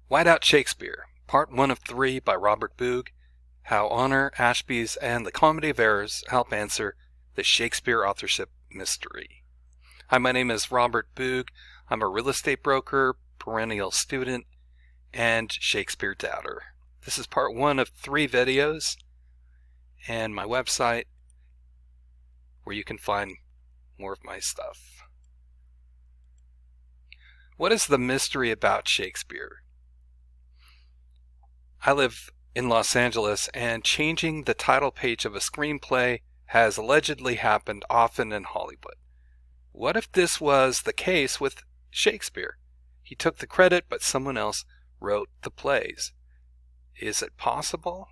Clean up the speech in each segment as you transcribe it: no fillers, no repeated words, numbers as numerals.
Whiteout Shakespeare, Part 1 of 3 by Robert Boog, How Honor, Asbies, and the Comedy of Errors Help Answer the Shakespeare Authorship Mystery. Hi, my name is Robert Boog. I'm a real estate broker, perennial student, and Shakespeare doubter. This is Part 1 of 3 videos, and my website where you can find more of my stuff. What is the mystery about Shakespeare? I live in Los Angeles, and changing the title page of a screenplay has allegedly happened often in Hollywood. What if this was the case with Shakespeare? He took the credit, but someone else wrote the plays. Is it possible?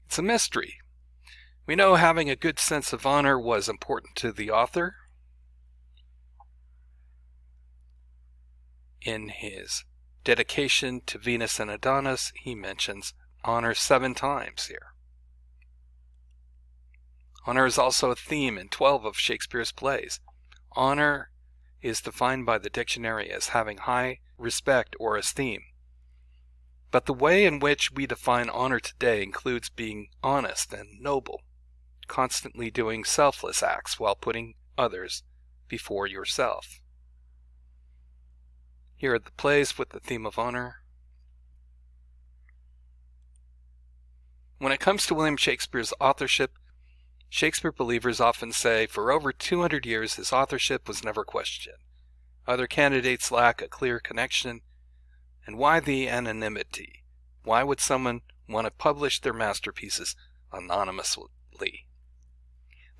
It's a mystery. We know having a good sense of honor was important to the author. In his dedication to Venus and Adonis, he mentions honor 7 times here. Honor is also a theme in 12 of Shakespeare's plays. Honor is defined by the dictionary as having high respect or esteem. But the way in which we define honor today includes being honest and noble, constantly doing selfless acts while putting others before yourself. Here are the plays with the theme of honor. When it comes to William Shakespeare's authorship, Shakespeare believers often say for over 200 years his authorship was never questioned. Other candidates lack a clear connection. And why the anonymity? Why would someone want to publish their masterpieces anonymously?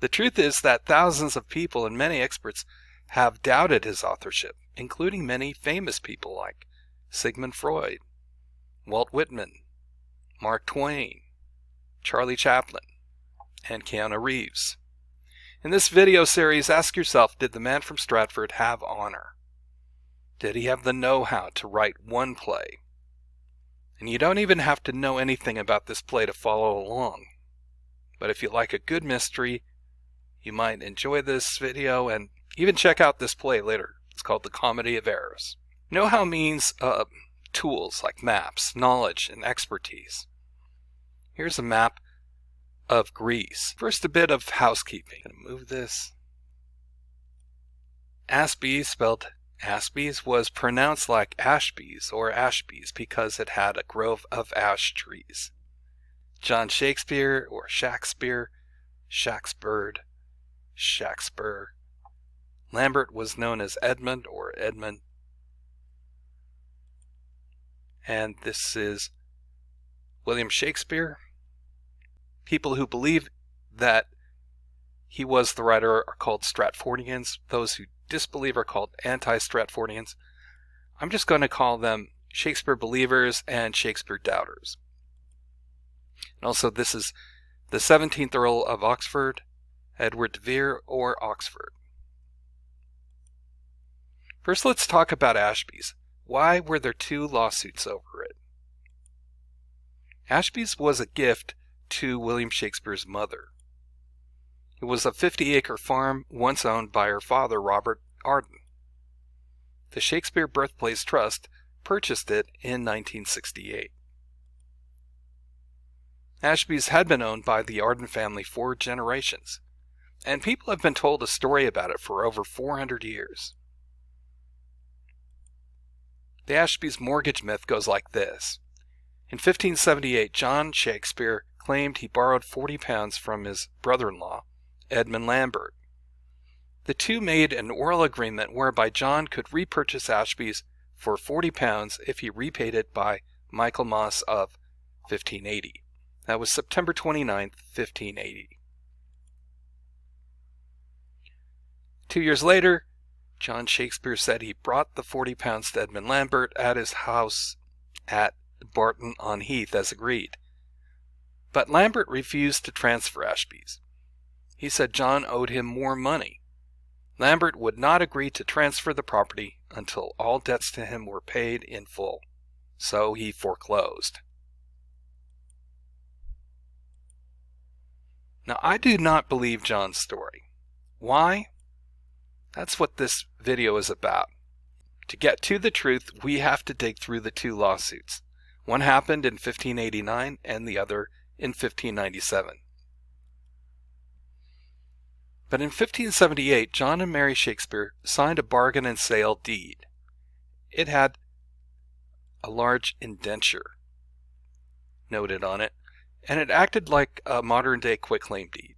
The truth is that thousands of people and many experts have doubted his authorship, including many famous people like Sigmund Freud, Walt Whitman, Mark Twain, Charlie Chaplin, and Keanu Reeves. In this video series, ask yourself, did the man from Stratford have honor? Did he have the know-how to write one play? And you don't even have to know anything about this play to follow along. But if you like a good mystery, you might enjoy this video and even check out this play later. It's called The Comedy of Errors. Know-how means tools like maps, knowledge, and expertise. Here's a map of Greece. First, a bit of housekeeping. I'm going to move this. Asbies, spelled Asbies, was pronounced like Ashbies or Ashbies because it had a grove of ash trees. John Shakespeare or Shakespeare, Shakespeare, Lambert was known as Edmund or Edmund. And this is William Shakespeare. People who believe that he was the writer are called Stratfordians. Those who disbelieve are called anti-Stratfordians. I'm just going to call them Shakespeare believers and Shakespeare doubters. And also, this is the 17th Earl of Oxford, Edward de Vere, or Oxford. First, let's talk about Ashbies. Why were there 2 lawsuits over it? Ashbies was a gift to William Shakespeare's mother. It was a 50-acre farm once owned by her father, Robert Arden. The Shakespeare Birthplace Trust purchased it in 1968. Ashbies had been owned by the Arden family for generations, and people have been told a story about it for over 400 years. The Ashbies mortgage myth goes like this. In 1578, John Shakespeare claimed he borrowed £40 from his brother-in-law, Edmund Lambert. The two made an oral agreement whereby John could repurchase Ashbies for £40 if he repaid it by Michaelmas of 1580. That was September 29th, 1580. 2 years later, John Shakespeare said he brought the £40 to Edmund Lambert at his house at Barton-on-Heath as agreed. But Lambert refused to transfer Ashbies. He said John owed him more money. Lambert would not agree to transfer the property until all debts to him were paid in full, so he foreclosed. Now, I do not believe John's story. Why? That's what this video is about. To get to the truth, we have to dig through the two lawsuits. One happened in 1589 and the other in 1597. But in 1578, John and Mary Shakespeare signed a bargain and sale deed. It had a large indenture noted on it, and it acted like a modern-day quitclaim deed.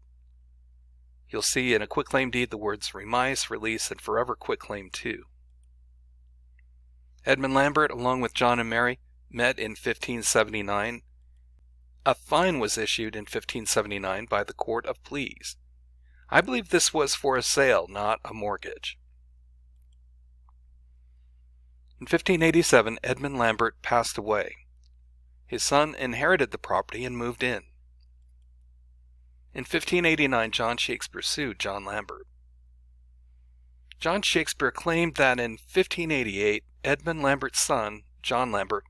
You'll see in a quitclaim deed the words remise, release, and forever quitclaim too. Edmund Lambert, along with John and Mary, met in 1579. A fine was issued in 1579 by the Court of Pleas. I believe this was for a sale, not a mortgage. In 1587, Edmund Lambert passed away. His son inherited the property and moved in. In 1589, John Shakespeare sued John Lambert. John Shakespeare claimed that in 1588, Edmund Lambert's son, John Lambert,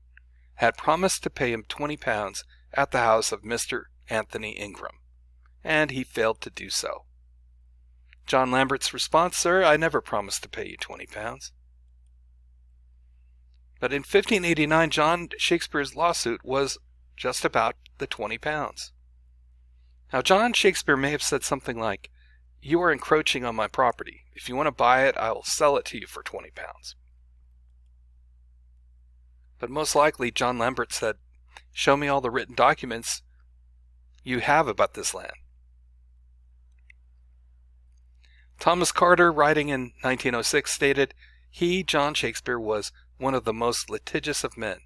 had promised to pay him £20 at the house of Mr. Anthony Ingram, and he failed to do so. John Lambert's response, "Sir, I never promised to pay you £20. But in 1589, John Shakespeare's lawsuit was just about the £20. Now, John Shakespeare may have said something like, "You are encroaching on my property. If you want to buy it, I will sell it to you for £20. But most likely, John Lambert said, "Show me all the written documents you have about this land." Thomas Carter, writing in 1906, stated, "He, John Shakespeare, was one of the most litigious of men.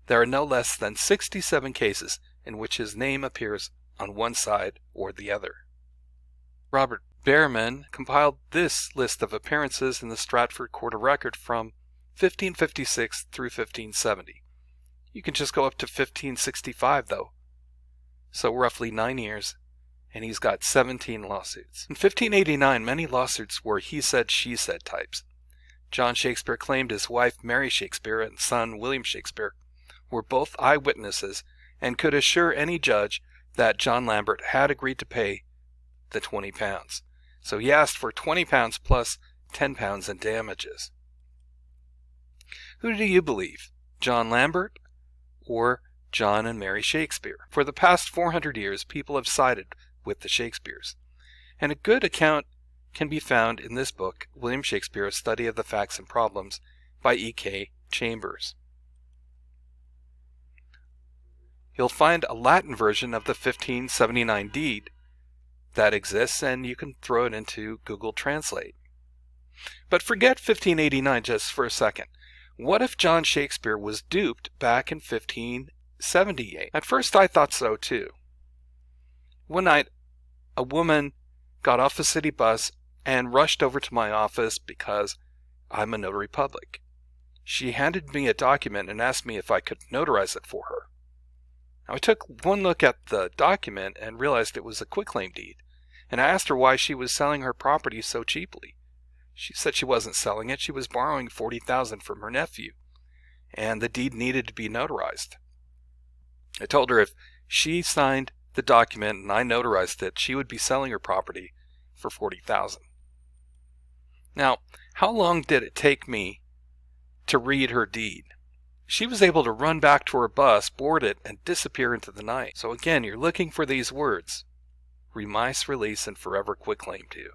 There are no less than 67 cases in which his name appears on one side or the other." Robert Behrman compiled this list of appearances in the Stratford Court of Record from 1556 through 1570. You can just go up to 1565, though. So roughly 9 years, and he's got 17 lawsuits. In 1589, many lawsuits were he said, she said types. John Shakespeare claimed his wife Mary Shakespeare and son William Shakespeare were both eyewitnesses and could assure any judge that John Lambert had agreed to pay the £20. So he asked for £20 plus £10 in damages. Who do you believe, John Lambert or John and Mary Shakespeare? For the past 400 years, people have sided with the Shakespeares, and a good account can be found in this book, William Shakespeare, A Study of the Facts and Problems, by E.K. Chambers. You'll find a Latin version of the 1579 deed that exists, and you can throw it into Google Translate. But forget 1589 just for a second. What if John Shakespeare was duped back in 1578? At first I thought so too. One night, a woman got off a city bus and rushed over to my office because I'm a notary public. She handed me a document and asked me if I could notarize it for her. Now, I took one look at the document and realized it was a quitclaim deed, and I asked her why she was selling her property so cheaply. She said she wasn't selling it, she was borrowing $40,000 from her nephew, and the deed needed to be notarized. I told her if she signed the document and I notarized it, she would be selling her property for $40,000. Now, how long did it take me to read her deed? She was able to run back to her bus, board it, and disappear into the night. So again, you're looking for these words: remise, release, and forever quitclaim to.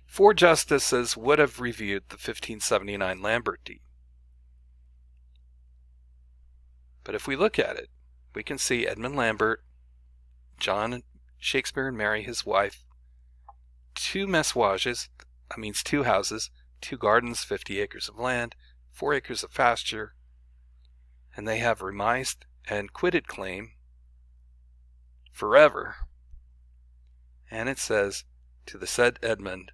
4 justices would have reviewed the 1579 Lambert deed. But if we look at it, we can see Edmund Lambert, John Shakespeare and Mary, his wife, 2 messuages, that means 2 houses, 2 gardens, 50 acres of land, 4 acres of pasture, and they have remised and quitted claim forever. And it says, to the said Edmund,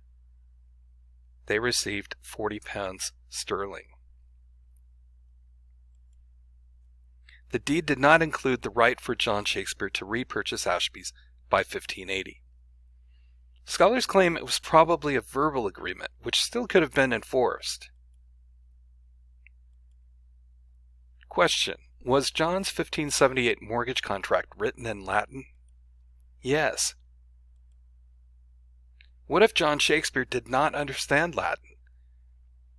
they received £40 sterling. The deed did not include the right for John Shakespeare to repurchase Asbies by 1580. Scholars claim it was probably a verbal agreement, which still could have been enforced. Question: was John's 1578 mortgage contract written in Latin? Yes. What if John Shakespeare did not understand Latin?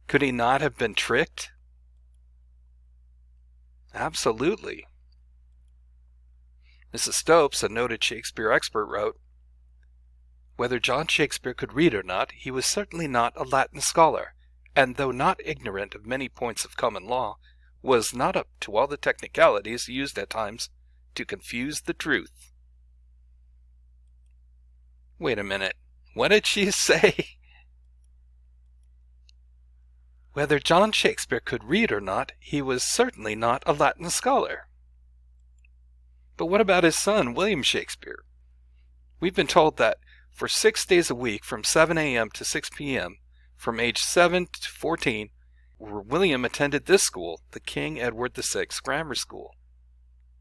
Could he not have been tricked? Absolutely. Mrs. Stopes, a noted Shakespeare expert, wrote, "Whether John Shakespeare could read or not, he was certainly not a Latin scholar, and though not ignorant of many points of common law, was not up to all the technicalities used at times to confuse the truth." Wait a minute. What did she say? Whether John Shakespeare could read or not, he was certainly not a Latin scholar. But what about his son, William Shakespeare? We've been told that for 6 days a week, from 7 a.m. to 6 p.m., from age 7 to 14, William attended this school, the King Edward VI Grammar School.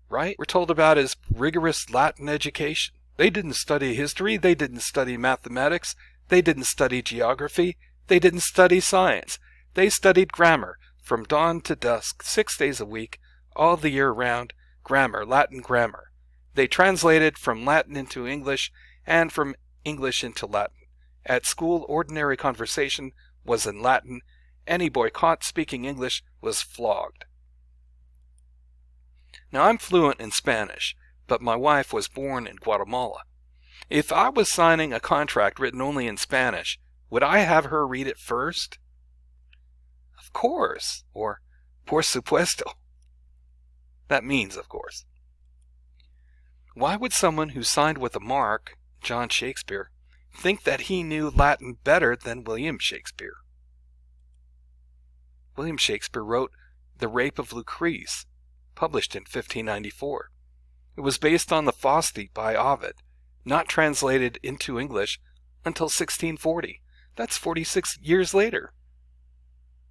Right? We're told about his rigorous Latin education. They didn't study history, they didn't study mathematics, they didn't study geography, they didn't study science. They studied grammar from dawn to dusk, 6 days a week, all the year round. Grammar, Latin grammar. They translated from Latin into English and from English into Latin. At school, ordinary conversation was in Latin. Any boy caught speaking English was flogged. Now, I'm fluent in Spanish, but my wife was born in Guatemala. If I was signing a contract written only in Spanish, would I have her read it first? Of course, or por supuesto. That means, of course. Why would someone who signed with a mark, John Shakespeare, think that he knew Latin better than William Shakespeare? William Shakespeare wrote The Rape of Lucrece, published in 1594. It was based on the Fausti by Ovid, not translated into English until 1640. That's 46 years later.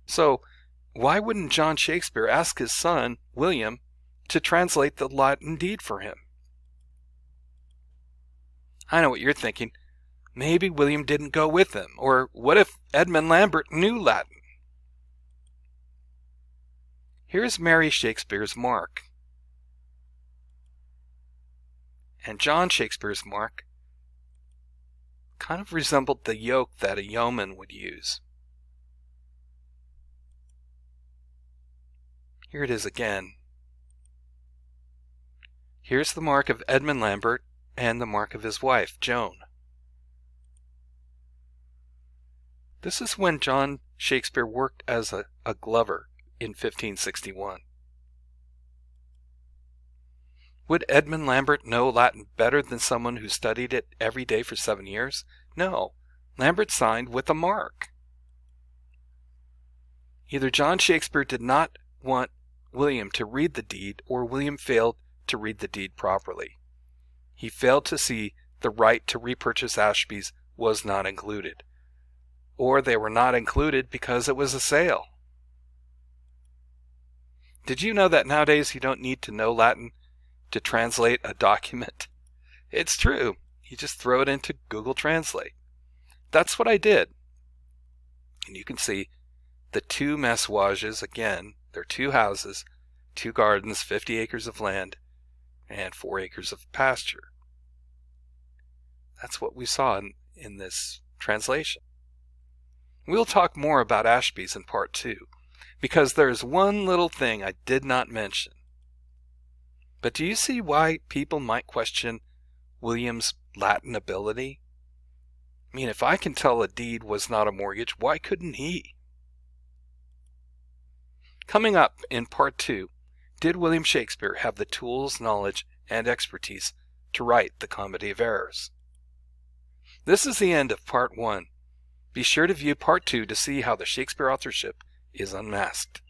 So, why wouldn't John Shakespeare ask his son, William, to translate the Latin deed for him? I know what you're thinking. Maybe William didn't go with him. Or what if Edmund Lambert knew Latin? Here's Mary Shakespeare's mark. And John Shakespeare's mark kind of resembled the yoke that a yeoman would use. Here it is again. Here's the mark of Edmund Lambert and the mark of his wife, Joan. This is when John Shakespeare worked as a glover in 1561. Would Edmund Lambert know Latin better than someone who studied it every day for 7 years? No. Lambert signed with a mark. Either John Shakespeare did not want William to read the deed, or William failed to read the deed properly. He failed to see the right to repurchase Asbies was not included. Or they were not included because it was a sale. Did you know that nowadays you don't need to know Latin to translate a document? It's true. You just throw it into Google Translate. That's what I did. And you can see the 2 messuages, again, they're 2 houses, 2 gardens, 50 acres of land, and 4 acres of pasture. That's what we saw in this translation. We'll talk more about Asbies in part 2, because there's one little thing I did not mention. But do you see why people might question William's Latin ability? I mean, if I can tell a deed was not a mortgage, why couldn't he? Coming up in part 2, did William Shakespeare have the tools, knowledge, and expertise to write the Comedy of Errors? This is the end of part 1. Be sure to view part 2 to see how the Shakespeare authorship is unmasked.